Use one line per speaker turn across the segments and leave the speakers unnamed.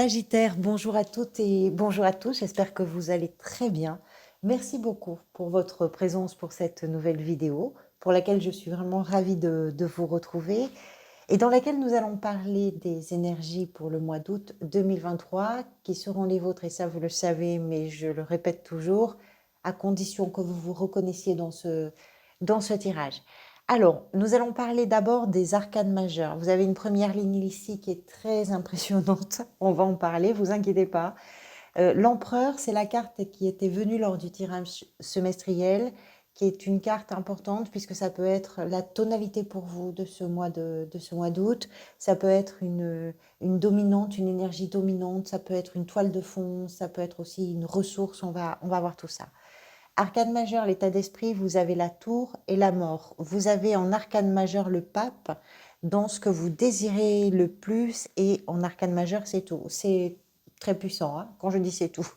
Sagittaire, bonjour à toutes et bonjour à tous, j'espère que vous allez très bien. Merci beaucoup pour votre présence pour cette nouvelle vidéo, pour laquelle je suis vraiment ravie de vous retrouver et dans laquelle nous allons parler des énergies pour le mois d'août 2023 qui seront les vôtres, et ça vous le savez, mais je le répète toujours, à condition que vous vous reconnaissiez dans ce tirage. Alors, nous allons parler d'abord des arcanes majeures. Vous avez une première ligne ici qui est très impressionnante. On va en parler, vous inquiétez pas. L'empereur, c'est la carte qui était venue lors du tirage semestriel, qui est une carte importante puisque ça peut être la tonalité pour vous de ce mois d'août. Ça peut être une dominante, une énergie dominante. Ça peut être une toile de fond. Ça peut être aussi une ressource. On va voir tout ça. Arcane majeur, l'état d'esprit, vous avez la tour et la mort. Vous avez en arcane majeur le pape dans ce que vous désirez le plus, et en arcane majeur, c'est tout. C'est très puissant, hein, quand je dis c'est tout.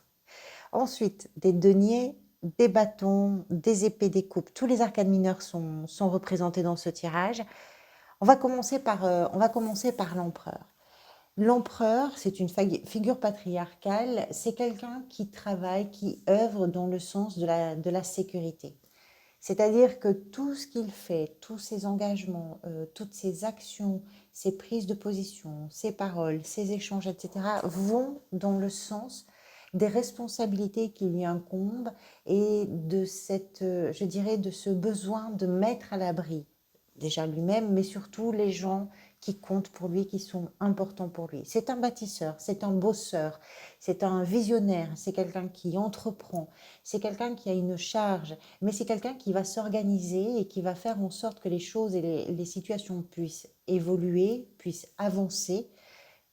Ensuite, des deniers, des bâtons, des épées, des coupes. Tous les arcanes mineurs sont représentés dans ce tirage. On va commencer par l'empereur. L'empereur, c'est une figure patriarcale, c'est quelqu'un qui travaille, qui œuvre dans le sens de la sécurité. C'est-à-dire que tout ce qu'il fait, tous ses engagements, toutes ses actions, ses prises de position, ses paroles, ses échanges, etc., vont dans le sens des responsabilités qui lui incombent et de je dirais, de ce besoin de mettre à l'abri déjà lui-même, mais surtout les gens qui comptent pour lui, qui sont importants pour lui. C'est un bâtisseur, c'est un bosseur, c'est un visionnaire, c'est quelqu'un qui entreprend, c'est quelqu'un qui a une charge, mais c'est quelqu'un qui va s'organiser et qui va faire en sorte que les choses et les situations puissent évoluer, puissent avancer,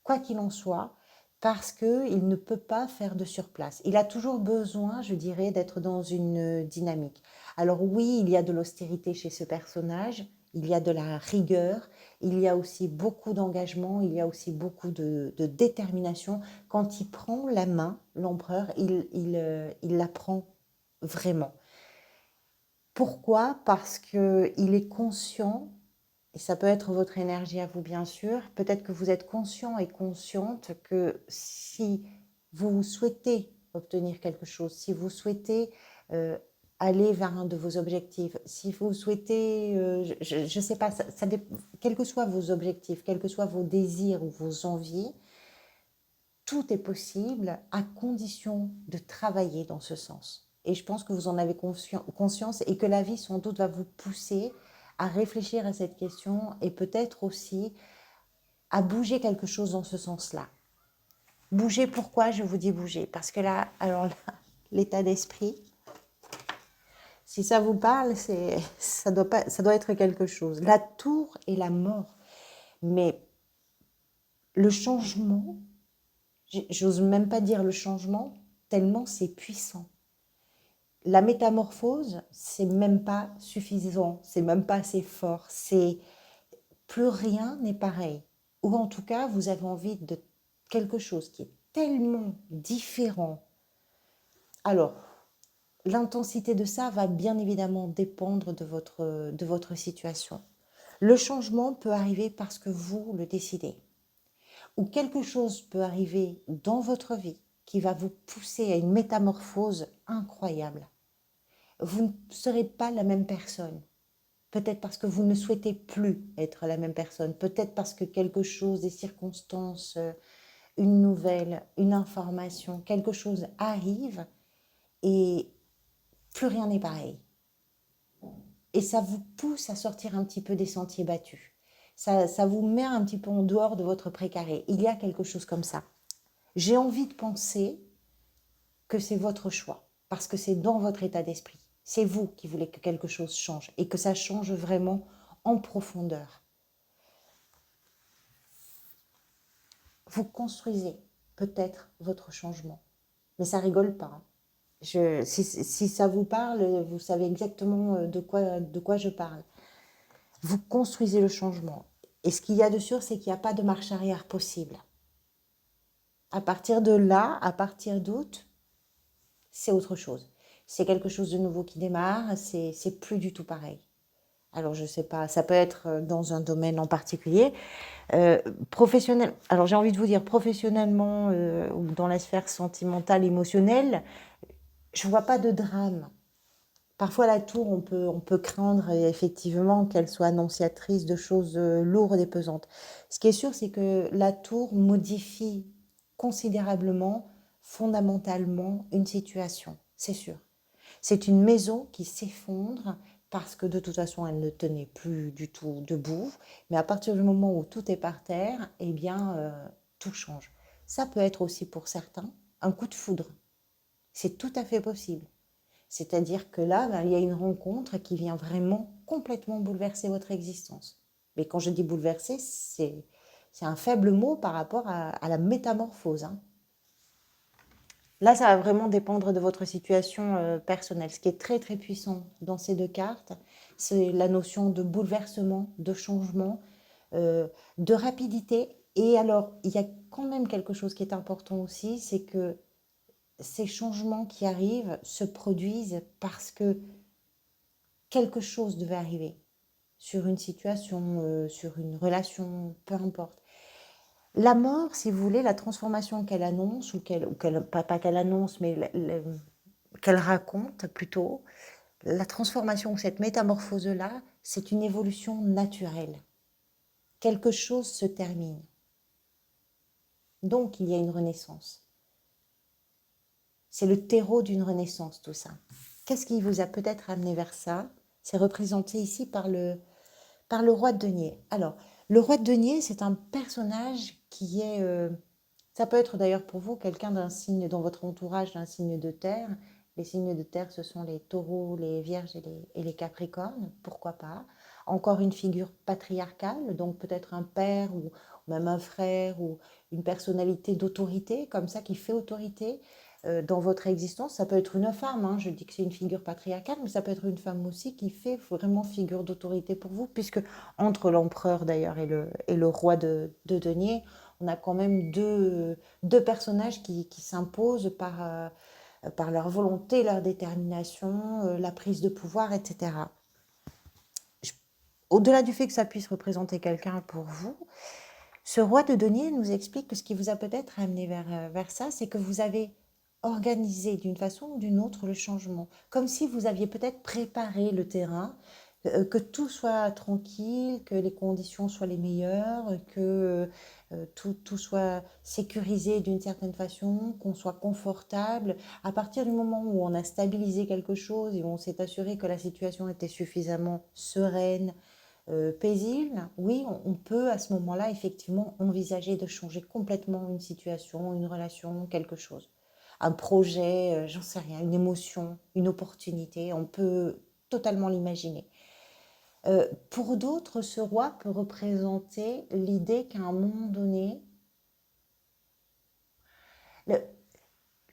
quoi qu'il en soit, parce qu'il ne peut pas faire de surplace. Il a toujours besoin, je dirais, d'être dans une dynamique. Alors oui, il y a de l'austérité chez ce personnage, il y a de la rigueur, il y a aussi beaucoup d'engagement, il y a aussi beaucoup de détermination. Quand il prend la main, l'empereur, il la prend vraiment. Pourquoi? Parce qu'il est conscient, et ça peut être votre énergie à vous bien sûr, peut-être que vous êtes conscient et consciente que si vous souhaitez obtenir quelque chose, si vous souhaitez euh, aller vers un de vos objectifs, si vous souhaitez, je ne sais pas, quels que soient vos objectifs, quels que soient vos désirs ou vos envies, tout est possible à condition de travailler dans ce sens. Et je pense que vous en avez conscience et que la vie sans doute va vous pousser à réfléchir à cette question et peut-être aussi à bouger quelque chose dans ce sens-là. Bouger, pourquoi je vous dis bouger? Parce que là, alors là, l'état d'esprit, si ça vous parle, ça doit être quelque chose. La tour et la mort. Mais le changement, j'ose même pas dire le changement, tellement c'est puissant. La métamorphose, c'est même pas suffisant, c'est même pas assez fort, c'est plus rien n'est pareil. Ou en tout cas, vous avez envie de quelque chose qui est tellement différent. Alors, l'intensité de ça va bien évidemment dépendre de votre situation. Le changement peut arriver parce que vous le décidez. Ou quelque chose peut arriver dans votre vie qui va vous pousser à une métamorphose incroyable. Vous ne serez pas la même personne. Peut-être parce que vous ne souhaitez plus être la même personne. Peut-être parce que quelque chose, des circonstances, une nouvelle, une information, quelque chose arrive et plus rien n'est pareil. Et ça vous pousse à sortir un petit peu des sentiers battus. Ça vous met un petit peu en dehors de votre précaré. Il y a quelque chose comme ça. J'ai envie de penser que c'est votre choix, parce que c'est dans votre état d'esprit. C'est vous qui voulez que quelque chose change et que ça change vraiment en profondeur. Vous construisez peut-être votre changement, mais ça rigole pas, hein. Si ça vous parle, vous savez exactement de quoi je parle. Vous construisez le changement. Et ce qu'il y a de sûr, c'est qu'il n'y a pas de marche arrière possible. À partir de là, à partir d'août, c'est autre chose. C'est quelque chose de nouveau qui démarre, c'est plus du tout pareil. Alors, je sais pas, ça peut être dans un domaine en particulier. Professionnel, alors j'ai envie de vous dire professionnellement ou dans la sphère sentimentale, émotionnelle, je vois pas de drame. Parfois, la tour, on peut craindre effectivement qu'elle soit annonciatrice de choses lourdes et pesantes. Ce qui est sûr, c'est que la tour modifie considérablement, fondamentalement, une situation. C'est sûr. C'est une maison qui s'effondre parce que de toute façon, elle ne tenait plus du tout debout. Mais à partir du moment où tout est par terre, eh bien, tout change. Ça peut être aussi pour certains un coup de foudre. C'est tout à fait possible. C'est-à-dire que là, ben, il y a une rencontre qui vient vraiment complètement bouleverser votre existence. Mais quand je dis bouleverser, c'est un faible mot par rapport à la métamorphose, hein. Là, ça va vraiment dépendre de votre situation personnelle. Ce qui est très très puissant dans ces deux cartes, c'est la notion de bouleversement, de changement, euh, de rapidité. Et alors, il y a quand même quelque chose qui est important aussi, c'est que ces changements qui arrivent se produisent parce que quelque chose devait arriver sur une situation, sur une relation, peu importe. La mort, si vous voulez, la transformation qu'elle annonce, pas qu'elle annonce, mais qu'elle raconte plutôt, la transformation, cette métamorphose-là, c'est une évolution naturelle. Quelque chose se termine. Donc, il y a une renaissance. C'est le terreau d'une renaissance, tout ça. Qu'est-ce qui vous a peut-être amené vers ça? C'est représenté ici par le roi de denier. Alors, le roi de denier, c'est un personnage qui est... ça peut être d'ailleurs pour vous quelqu'un d'un signe, dans votre entourage, d'un signe de terre. Les signes de terre, ce sont les taureaux, les vierges et les capricornes, pourquoi pas. Encore une figure patriarcale, donc peut-être un père ou même un frère ou une personnalité d'autorité, comme ça, qui fait autorité dans votre existence. Ça peut être une femme, hein, je dis que c'est une figure patriarcale, mais ça peut être une femme aussi qui fait vraiment figure d'autorité pour vous, puisque entre l'empereur d'ailleurs et le roi de denier, on a quand même deux personnages qui s'imposent par leur volonté, leur détermination, la prise de pouvoir, etc. Je- Au-delà du fait que ça puisse représenter quelqu'un pour vous, ce roi de denier nous explique que ce qui vous a peut-être amené vers ça, c'est que vous avez organisé d'une façon ou d'une autre le changement, comme si vous aviez peut-être préparé le terrain, que tout soit tranquille, que les conditions soient les meilleures, que tout soit sécurisé d'une certaine façon, qu'on soit confortable. À partir du moment où on a stabilisé quelque chose et où on s'est assuré que la situation était suffisamment sereine, paisible, oui, on peut à ce moment-là effectivement envisager de changer complètement une situation, une relation, quelque chose. Un projet, j'en sais rien, une émotion, une opportunité, on peut totalement l'imaginer. Pour d'autres, ce roi peut représenter l'idée qu'à un moment donné,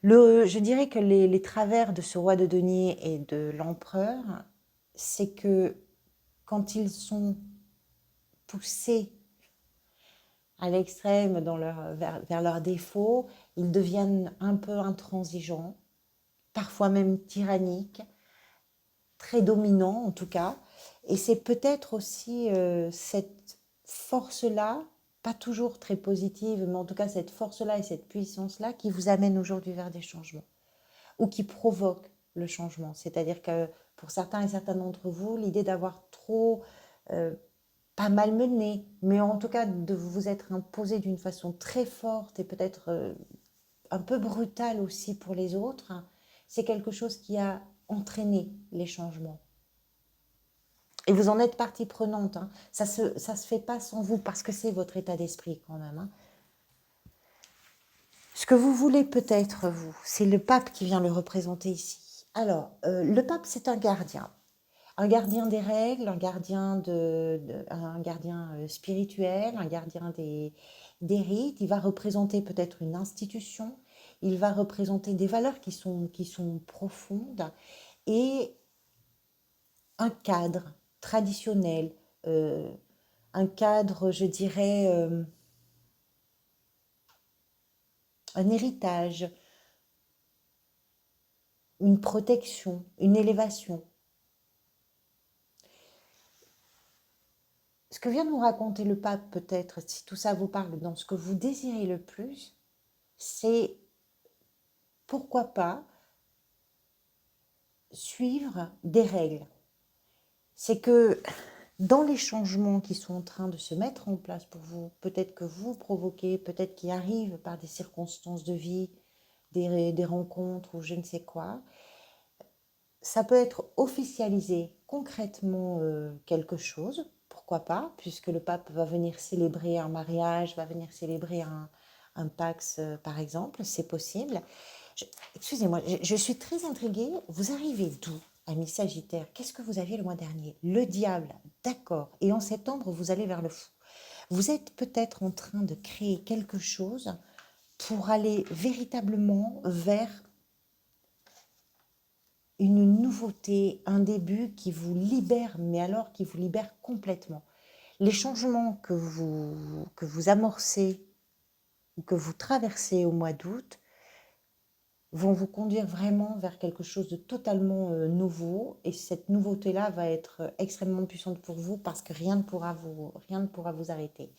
le, je dirais que les travers de ce roi de denier et de l'empereur, c'est que quand ils sont poussés à l'extrême vers leurs défauts, ils deviennent un peu intransigeants, parfois même tyranniques, très dominants en tout cas. Et c'est peut-être aussi cette force-là, pas toujours très positive, mais en tout cas cette force-là et cette puissance-là qui vous amène aujourd'hui vers des changements ou qui provoque le changement. C'est-à-dire que pour certains et certaines d'entre vous, l'idée d'avoir trop euh, pas malmené, mais en tout cas de vous être imposé d'une façon très forte et peut-être un peu brutale aussi pour les autres, hein, c'est quelque chose qui a entraîné les changements. Et vous en êtes partie prenante, hein. Ça se fait pas sans vous parce que c'est votre état d'esprit quand même, hein. Ce que vous voulez peut-être, vous, c'est le pape qui vient le représenter ici. Alors, le pape, c'est un gardien des règles, un gardien spirituel, un gardien des rites. Il va représenter peut-être une institution, il va représenter des valeurs qui sont profondes et un cadre traditionnel, euh, un cadre, je dirais, un héritage, une protection, une élévation. Ce que vient de nous raconter le pape, peut-être, si tout ça vous parle, dans ce que vous désirez le plus, c'est pourquoi pas suivre des règles. C'est que dans les changements qui sont en train de se mettre en place pour vous, peut-être que vous provoquez, peut-être qui arrivent par des circonstances de vie, des rencontres ou je ne sais quoi, ça peut être officialisé concrètement quelque chose, pourquoi pas, puisque le pape va venir célébrer un mariage, va venir célébrer un Pax par exemple, c'est possible. Je- Excusez-moi, je suis très intriguée. Vous arrivez d'où, ami Sagittaire? Qu'est-ce que vous aviez le mois dernier? Le diable, d'accord. Et en septembre, vous allez vers le fou. Vous êtes peut-être en train de créer quelque chose pour aller véritablement vers une nouveauté, un début qui vous libère, mais alors qui vous libère complètement. Les changements que vous amorcez ou que vous traversez au mois d'août vont vous conduire vraiment vers quelque chose de totalement nouveau. Et cette nouveauté-là va être extrêmement puissante pour vous parce que rien ne pourra vous arrêter.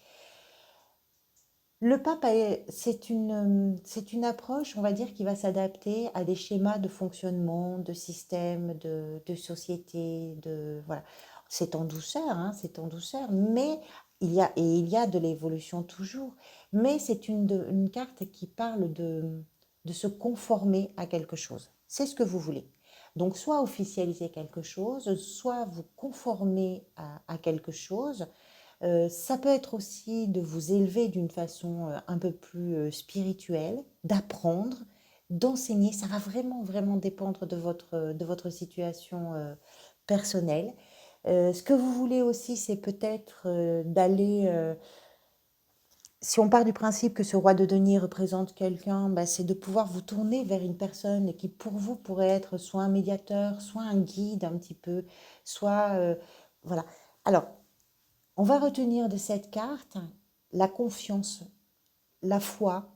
Le pape, c'est une approche, on va dire, qui va s'adapter à des schémas de fonctionnement, de système, de société, voilà. C'est en douceur, hein, c'est en douceur, mais il y a de l'évolution toujours. Mais c'est une carte qui parle de se conformer à quelque chose. C'est ce que vous voulez. Donc, soit officialiser quelque chose, soit vous conformer à quelque chose. Ça peut être aussi de vous élever d'une façon un peu plus spirituelle, d'apprendre, d'enseigner. Ça va vraiment, vraiment dépendre de votre situation personnelle. Ce que vous voulez aussi, c'est peut-être d'aller... si on part du principe que ce roi de denier représente quelqu'un, bah, c'est de pouvoir vous tourner vers une personne qui pour vous pourrait être soit un médiateur, soit un guide un petit peu, soit... voilà. Alors, on va retenir de cette carte la confiance, la foi,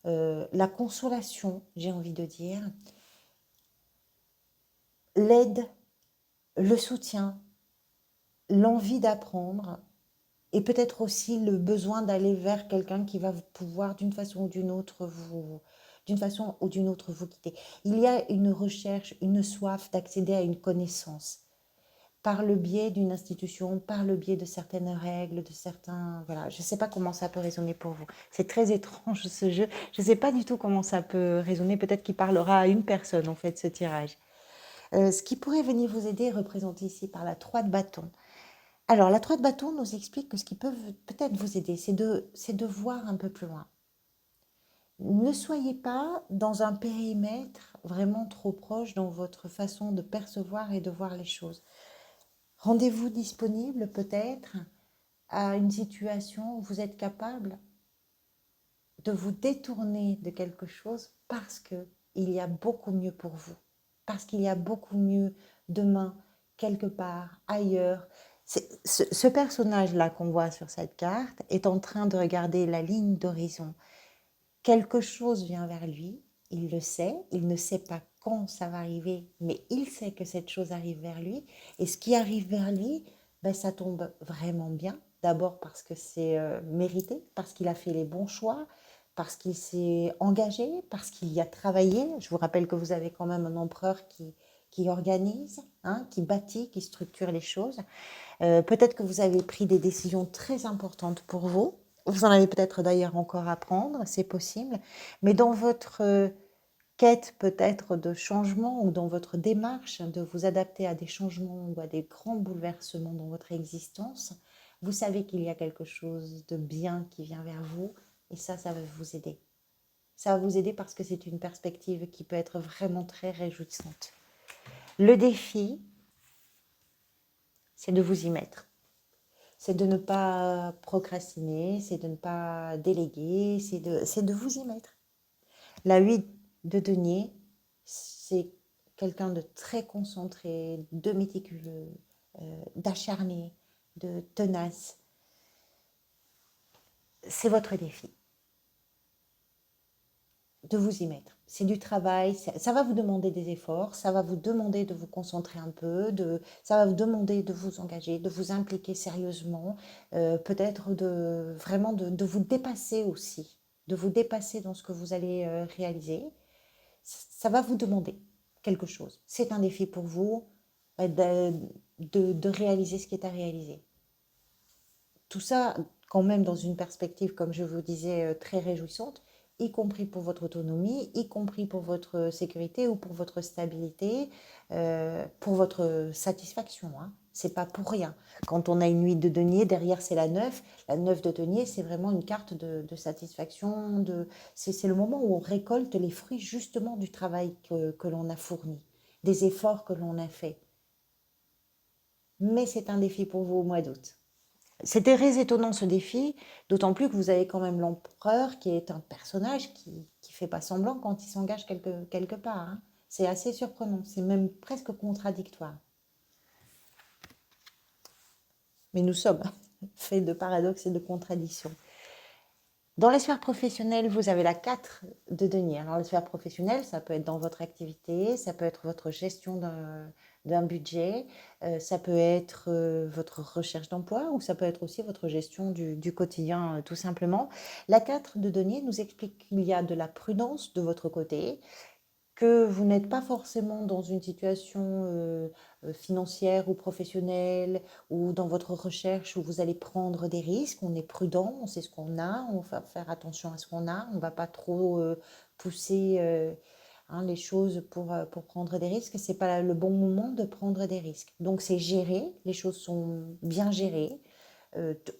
la consolation, j'ai envie de dire, l'aide, le soutien, l'envie d'apprendre et peut-être aussi le besoin d'aller vers quelqu'un qui va pouvoir d'une façon ou d'une autre vous guider. Il y a une recherche, une soif d'accéder à une connaissance par le biais d'une institution, par le biais de certaines règles, de certains... Voilà, je ne sais pas comment ça peut résonner pour vous. C'est très étrange ce jeu. Je ne sais pas du tout comment ça peut résonner. Peut-être qu'il parlera à une personne, en fait, ce tirage. Ce qui pourrait venir vous aider est représenté ici par la 3 de bâton. Alors, la 3 de bâton nous explique que ce qui peut peut-être vous aider, c'est de voir un peu plus loin. Ne soyez pas dans un périmètre vraiment trop proche dans votre façon de percevoir et de voir les choses. Rendez-vous disponible peut-être à une situation où vous êtes capable de vous détourner de quelque chose parce que il y a beaucoup mieux pour vous, parce qu'il y a beaucoup mieux demain, quelque part, ailleurs. Ce personnage-là qu'on voit sur cette carte est en train de regarder la ligne d'horizon. Quelque chose vient vers lui, il le sait, il ne sait pas quand ça va arriver, mais il sait que cette chose arrive vers lui. Et ce qui arrive vers lui, ben, ça tombe vraiment bien. D'abord parce que c'est mérité, parce qu'il a fait les bons choix, parce qu'il s'est engagé, parce qu'il y a travaillé. Je vous rappelle que vous avez quand même un empereur qui organise, hein, qui bâtit, qui structure les choses. Peut-être que vous avez pris des décisions très importantes pour vous. Vous en avez peut-être d'ailleurs encore à prendre, c'est possible. Mais dans votre quête peut-être de changement ou dans votre démarche de vous adapter à des changements ou à des grands bouleversements dans votre existence, vous savez qu'il y a quelque chose de bien qui vient vers vous et ça va vous aider. Ça va vous aider parce que c'est une perspective qui peut être vraiment très réjouissante. Le défi, c'est de vous y mettre. C'est de ne pas procrastiner, c'est de ne pas déléguer, c'est de vous y mettre. La 8 de denier, c'est quelqu'un de très concentré, de méticuleux, d'acharné, de tenace. C'est votre défi. de vous y mettre. C'est du travail, ça va vous demander des efforts, ça va vous demander de vous concentrer un peu, ça va vous demander de vous engager, de vous impliquer sérieusement, peut-être vraiment de vous dépasser aussi, de vous dépasser dans ce que vous allez réaliser. Ça va vous demander quelque chose. C'est un défi pour vous de réaliser ce qui est à réaliser. Tout ça, quand même, dans une perspective, comme je vous disais, très réjouissante, y compris pour votre autonomie, y compris pour votre sécurité ou pour votre stabilité, pour votre satisfaction. Hein. C'est pas pour rien. Quand on a une huit de denier, derrière c'est la 9. La 9 de denier, c'est vraiment une carte de satisfaction. C'est le moment où on récolte les fruits justement du travail que l'on a fourni, des efforts que l'on a faits. Mais c'est un défi pour vous au mois d'août. C'était très étonnant ce défi, d'autant plus que vous avez quand même l'empereur qui est un personnage qui ne fait pas semblant quand il s'engage quelque part. Hein. C'est assez surprenant, c'est même presque contradictoire. Mais nous sommes faits de paradoxes et de contradictions. Dans la sphère professionnelle, vous avez la 4 de denier. Alors la sphère professionnelle, ça peut être dans votre activité, ça peut être votre gestion d'un budget, ça peut être votre recherche d'emploi ou ça peut être aussi votre gestion du quotidien tout simplement. La 4 de denier nous explique qu'il y a de la prudence de votre côté, que vous n'êtes pas forcément dans une situation financière ou professionnelle ou dans votre recherche où vous allez prendre des risques. On est prudent, on sait ce qu'on a, on va faire attention à ce qu'on a, on ne va pas trop pousser les choses pour prendre des risques. Ce n'est pas le bon moment de prendre des risques. Donc c'est géré, les choses sont bien gérées,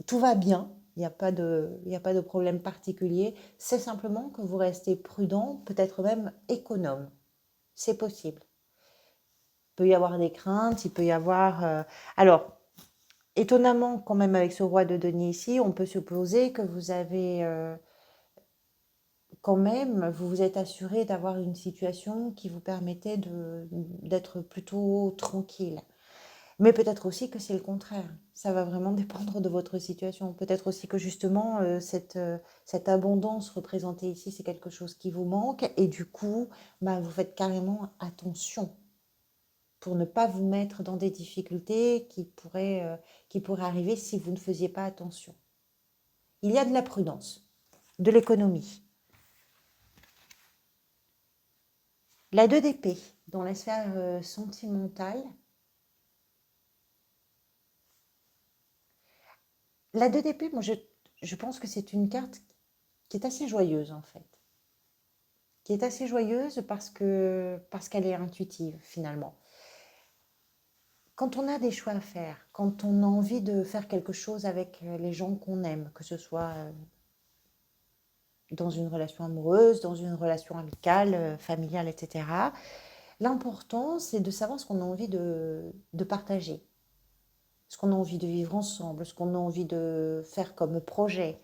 tout va bien. Il n'y a pas de problème particulier. C'est simplement que vous restez prudent, peut-être même économe. C'est possible. Il peut y avoir des craintes, il peut y avoir... Alors, étonnamment, quand même, avec ce roi de denier ici, on peut supposer que vous avez... quand même, vous vous êtes assuré d'avoir une situation qui vous permettait d'être plutôt tranquille. Mais peut-être aussi que c'est le contraire. Ça va vraiment dépendre de votre situation. Peut-être aussi que justement, cette abondance représentée ici, c'est quelque chose qui vous manque. Et du coup, vous faites carrément attention pour ne pas vous mettre dans des difficultés qui pourraient arriver si vous ne faisiez pas attention. Il y a de la prudence, de l'économie. La 2 d'épée, dans la sphère sentimentale, la 2 d'épée, moi je pense que c'est une carte qui est assez joyeuse en fait. Qui est assez joyeuse parce qu'elle est intuitive finalement. Quand on a des choix à faire, quand on a envie de faire quelque chose avec les gens qu'on aime, que ce soit dans une relation amoureuse, dans une relation amicale, familiale, etc., l'important, c'est de savoir ce qu'on a envie de partager, ce qu'on a envie de vivre ensemble, ce qu'on a envie de faire comme projet.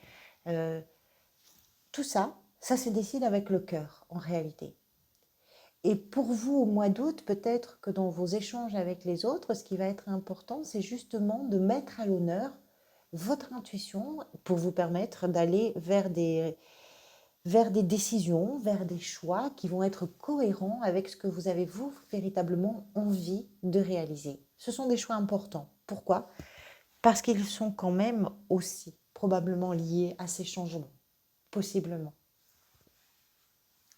Euh, Tout ça, ça se décide avec le cœur, en réalité. Et pour vous, au mois d'août, peut-être que dans vos échanges avec les autres, ce qui va être important, c'est justement de mettre à l'honneur votre intuition pour vous permettre d'aller vers des décisions, vers des choix qui vont être cohérents avec ce que vous avez, vous, véritablement envie de réaliser. Ce sont des choix importants. Pourquoi? Parce qu'ils sont quand même aussi probablement liés à ces changements, possiblement.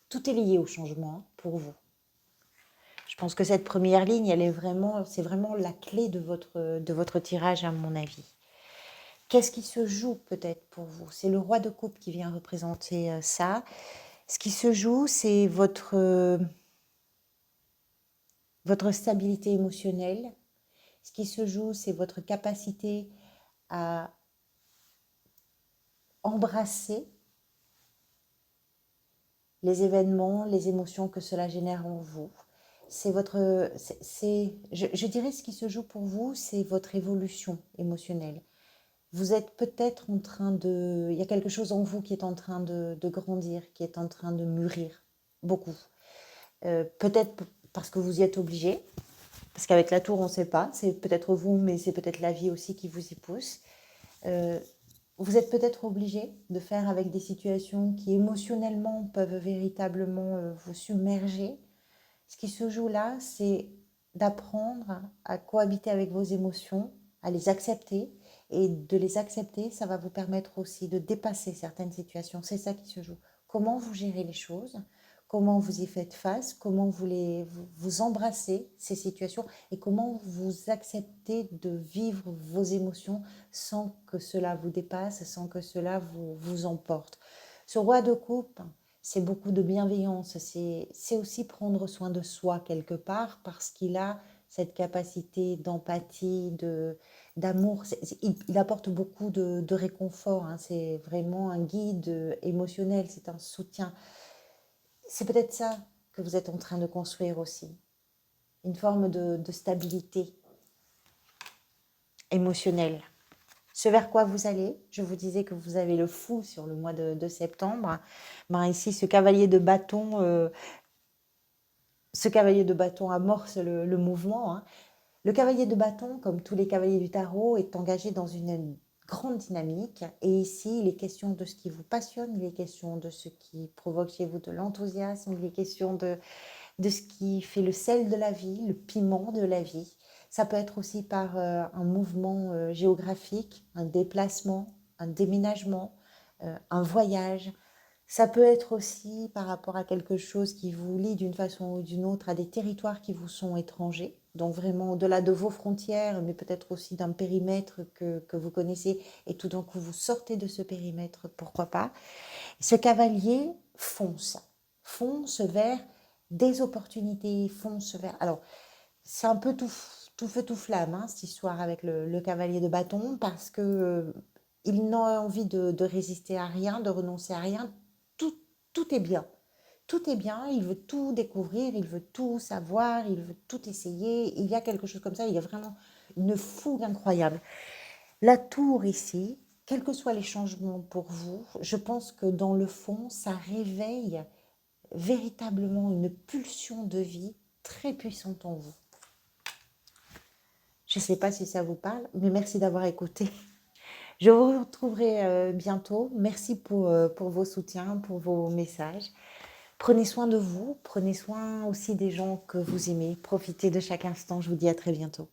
Tout est lié au changement pour vous. Je pense que cette première ligne, c'est vraiment la clé de votre tirage, à mon avis. Qu'est-ce qui se joue peut-être pour vous? C'est le roi de coupe qui vient représenter ça. Ce qui se joue, c'est votre stabilité émotionnelle. Ce qui se joue, c'est votre capacité à embrasser les événements, les émotions que cela génère en vous. Je dirais ce qui se joue pour vous, c'est votre évolution émotionnelle. Vous êtes peut-être en train il y a quelque chose en vous qui est en train de grandir, qui est en train de mûrir, beaucoup. Peut-être parce que vous y êtes obligé, parce qu'avec la tour, on ne sait pas, c'est peut-être vous, mais c'est peut-être la vie aussi qui vous y pousse. Vous êtes peut-être obligé de faire avec des situations qui émotionnellement peuvent véritablement vous submerger. Ce qui se joue là, c'est d'apprendre à cohabiter avec vos émotions, à les accepter. Et de les accepter, ça va vous permettre aussi de dépasser certaines situations. C'est ça qui se joue. Comment vous gérez les choses, comment vous y faites face, comment vous embrassez ces situations et comment vous acceptez de vivre vos émotions sans que cela vous dépasse, sans que cela vous emporte. Ce roi de coupe, c'est beaucoup de bienveillance, c'est aussi prendre soin de soi quelque part parce qu'il a cette capacité d'empathie, d'amour. Il apporte beaucoup de réconfort, hein. C'est vraiment un guide émotionnel, c'est un soutien. C'est peut-être ça que vous êtes en train de construire aussi, une forme de stabilité émotionnelle. Ce vers quoi vous allez, je vous disais que vous avez le fou sur le mois de septembre. Ben ici, ce cavalier de bâton amorce le mouvement, hein. Le cavalier de bâton, comme tous les cavaliers du tarot, est engagé dans une grande dynamique. Et ici, il est question de ce qui vous passionne, il est question de ce qui provoque chez vous de l'enthousiasme, il est question de ce qui fait le sel de la vie, le piment de la vie. Ça peut être aussi par un mouvement géographique, un déplacement, un déménagement, un voyage. Ça peut être aussi par rapport à quelque chose qui vous lie d'une façon ou d'une autre à des territoires qui vous sont étrangers, donc vraiment au-delà de vos frontières, mais peut-être aussi d'un périmètre que vous connaissez, et tout d'un coup vous sortez de ce périmètre, pourquoi pas. Ce cavalier fonce vers des opportunités, fonce vers... Alors, c'est un peu tout feu, tout flamme, hein, cette histoire avec le cavalier de bâton, parce que il n'a envie de résister à rien, de renoncer à rien. Tout, tout est bien. Tout est bien, il veut tout découvrir, il veut tout savoir, il veut tout essayer. Il y a quelque chose comme ça, il y a vraiment une fougue incroyable. La tour ici, quels que soient les changements pour vous, je pense que dans le fond, ça réveille véritablement une pulsion de vie très puissante en vous. Je ne sais pas si ça vous parle, mais merci d'avoir écouté. Je vous retrouverai bientôt. Merci pour vos soutiens, pour vos messages. Prenez soin de vous, prenez soin aussi des gens que vous aimez. Profitez de chaque instant. Je vous dis à très bientôt.